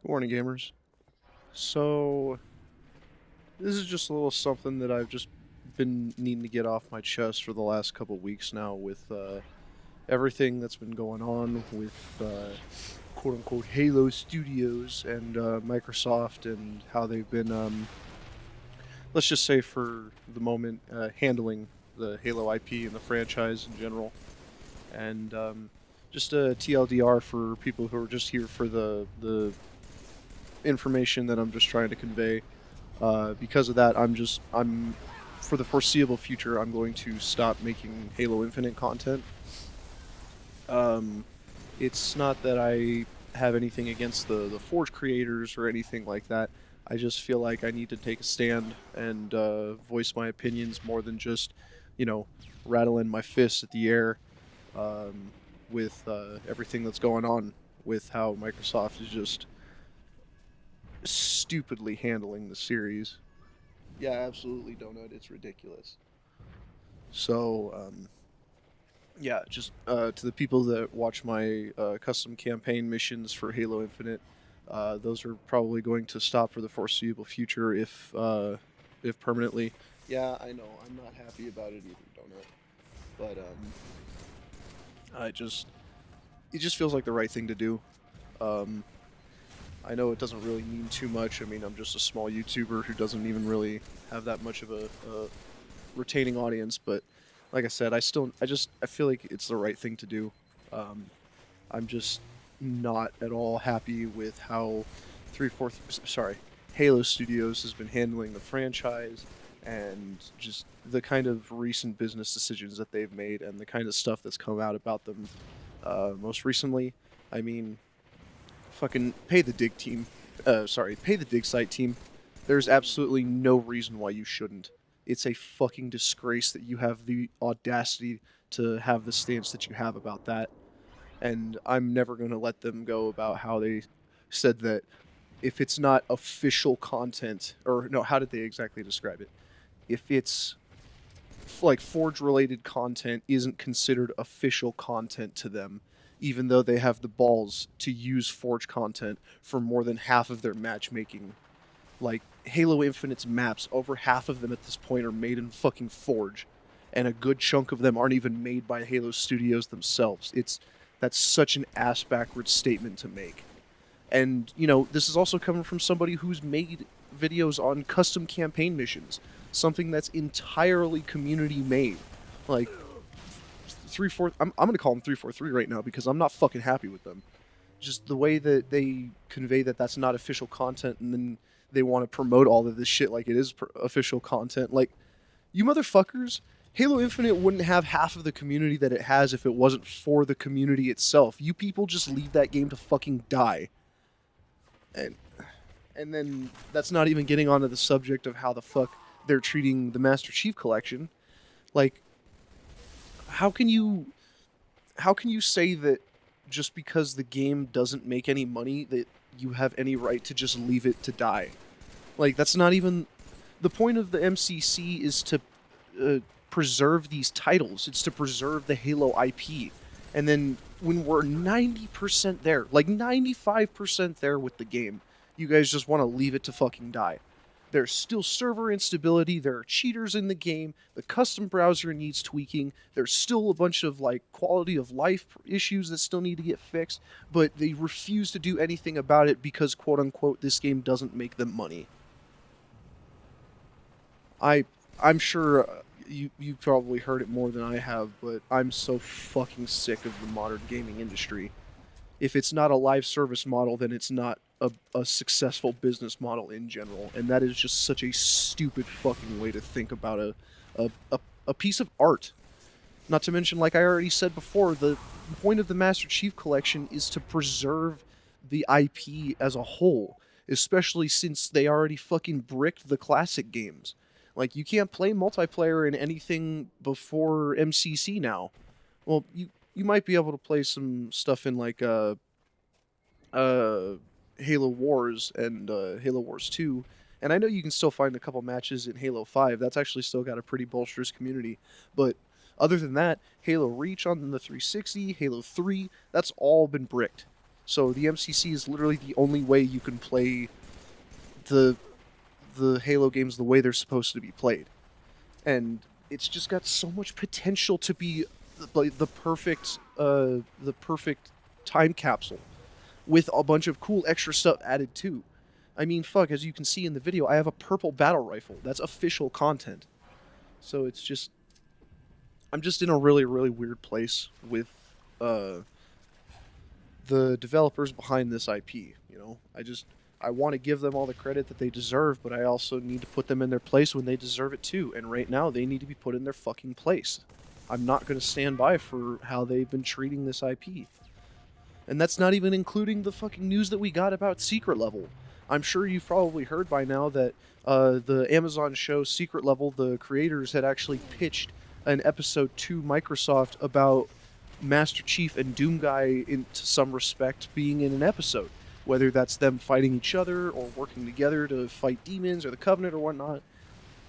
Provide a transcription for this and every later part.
Good morning, gamers. So, this is just a little something that I've just been needing to get off my chest for the last couple weeks now with everything that's been going on with quote unquote Halo Studios and Microsoft and how they've been, let's just say for the moment, handling the Halo IP and the franchise in general. And just a TLDR for people who are just here for the information that I'm just trying to convey. Because of that, I'm for the foreseeable future, I'm going to stop making Halo Infinite content. Um, it's not that I have anything against the Forge creators or anything like that. I just feel like I need to take a stand and voice my opinions more than just, you know, rattling my fists at the air um, with everything that's going on with how Microsoft is just stupidly handling the series. Yeah, absolutely, Donut. It's ridiculous. So, yeah, just to the people that watch my custom campaign missions for Halo Infinite, those are probably going to stop for the foreseeable future, if permanently. Yeah, I know. I'm not happy about it either, Donut. But I just it just feels like the right thing to do. Um, I know it doesn't really mean too much. I mean, I'm just a small YouTuber who doesn't even really have that much of a retaining audience, but like I said, I feel like it's the right thing to do. Um, I'm just not at all happy with how Halo Studios has been handling the franchise and just the kind of recent business decisions that they've made and the kind of stuff that's come out about them most recently. I mean, fucking pay the dig team. Pay the dig site team. There's absolutely no reason why you shouldn't. It's a fucking disgrace that you have the audacity to have the stance that you have about that. And I'm never going to let them go about how they said that if it's not official content, or no, how did they exactly describe it? If it's like Forge related content isn't considered official content to them, even though they have the balls to use Forge content for more than half of their matchmaking. Like Halo Infinite's maps, over half of them at this point are made in fucking Forge, and a good chunk of them aren't even made by Halo Studios themselves. That's such an ass backwards statement to make. And, this is also coming from somebody who's made videos on custom campaign missions, something that's entirely community made. Like, 343, I'm going to call them 343 right now because I'm not fucking happy with them. Just the way that they convey that that's not official content and then they want to promote all of this shit like it is official content. Like, you motherfuckers, Halo Infinite wouldn't have half of the community that it has if it wasn't for the community itself. You people just leave that game to fucking die. And and then that's not even getting onto the subject of how the fuck they're treating the Master Chief Collection. Like, how can you how can you say that just because the game doesn't make any money that you have any right to just leave it to die? Like, that's not even the point of the MCC is to preserve these titles. It's to preserve the Halo IP. And then when we're 90% there, like 95% there with the game, you guys just want to leave it to fucking die. There's still server instability, there are cheaters in the game, the custom browser needs tweaking, there's still a bunch of like quality of life issues that still need to get fixed, but they refuse to do anything about it because quote unquote this game doesn't make them money. I I'm sure you probably heard it more than I have, but I'm so fucking sick of the modern gaming industry. If it's not a live service model, then it's not a successful business model in general, and that is just such a stupid fucking way to think about a piece of art. Not to mention, like I already said before, the point of the Master Chief Collection is to preserve the IP as a whole, especially since they already fucking bricked the classic games. Like, you can't play multiplayer in anything before MCC now. Well, you might be able to play some stuff in like uh Halo Wars and Halo Wars 2. And I know you can still find a couple matches in Halo 5. That's actually still got a pretty bolsterous community. But other than that, Halo Reach on the 360, Halo 3, that's all been bricked. So the MCC is literally the only way you can play the Halo games the way they're supposed to be played. And it's just got so much potential to be like the perfect time capsule with a bunch of cool extra stuff added too. I mean, fuck, as you can see in the video, I have a purple battle rifle. That's official content. So it's just I'm just in a really, really weird place with uh, the developers behind this IP. I want to give them all the credit that they deserve, but I also need to put them in their place when they deserve it too. And right now, they need to be put in their fucking place. I'm not going to stand by for how they've been treating this IP. And that's not even including the fucking news that we got about Secret Level. I'm sure you've probably heard by now that the Amazon show Secret Level, the creators had actually pitched an episode to Microsoft about Master Chief and Doom Guy, in to some respect, being in an episode. Whether that's them fighting each other or working together to fight demons or the Covenant or whatnot.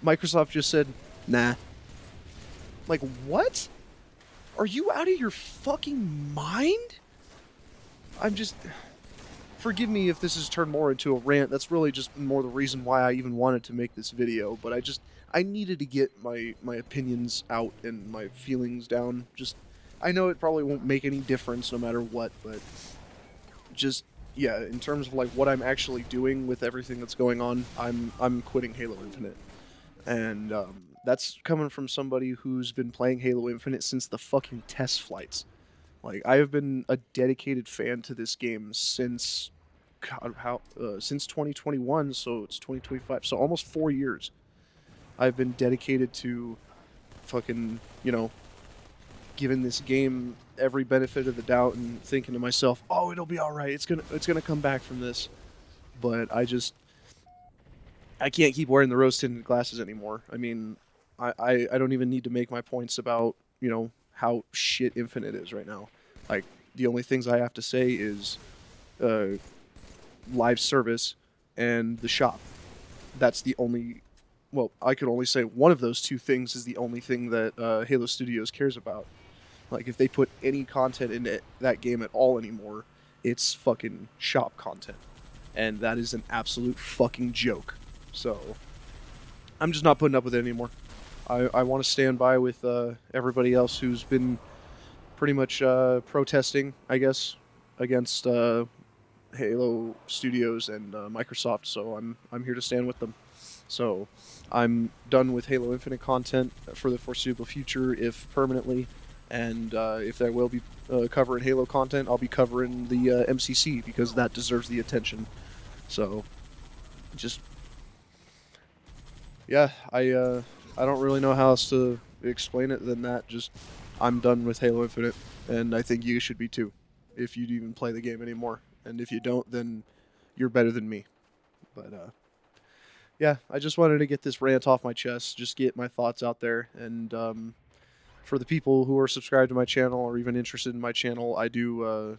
Microsoft just said, nah. Like, what? Are you out of your fucking mind? I'm just... Forgive me if this has turned more into a rant. That's really just more the reason why I even wanted to make this video. But I needed to get my opinions out and my feelings down. I know it probably won't make any difference no matter what, but just, yeah, in terms of like what I'm actually doing with everything that's going on, I'm quitting Halo Infinite. And that's coming from somebody who's been playing Halo Infinite since the fucking test flights. Like, I have been a dedicated fan to this game since, since 2021, so it's 2025, so almost 4 years. I've been dedicated to fucking, giving this game every benefit of the doubt and thinking to myself, oh, it'll be alright, it's gonna come back from this. But I can't keep wearing the rose-tinted glasses anymore. I mean, I don't even need to make my points about, how shit Infinite is right now. Like, the only things I have to say is live service and the shop. That's the only... Well, I could only say one of those two things is the only thing that Halo Studios cares about. Like, if they put any content into that game at all anymore, it's fucking shop content. And that is an absolute fucking joke. So, I'm just not putting up with it anymore. I want to stand by with everybody else who's been pretty much protesting, I guess, against Halo Studios and Microsoft. So I'm here to stand with them. So I'm done with Halo Infinite content for the foreseeable future, if permanently. And if there will be covering Halo content, I'll be covering the MCC because that deserves the attention. So, just yeah, I don't really know how else to explain it than that. Just, I'm done with Halo Infinite, and I think you should be too, if you'd even play the game anymore. And if you don't, then you're better than me. But yeah, I just wanted to get this rant off my chest, just get my thoughts out there, and for the people who are subscribed to my channel or even interested in my channel, I do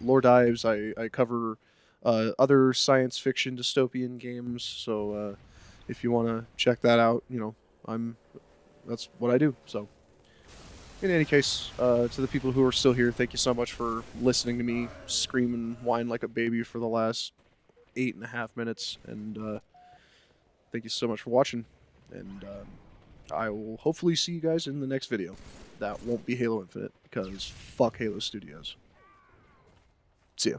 lore dives. I cover other science fiction dystopian games. So if you want to check that out, that's what I do. So in any case, to the people who are still here, thank you so much for listening to me scream and whine like a baby for the last 8.5 minutes, and thank you so much for watching. And I will hopefully see you guys in the next video. That won't be Halo Infinite, because fuck Halo Studios. See ya.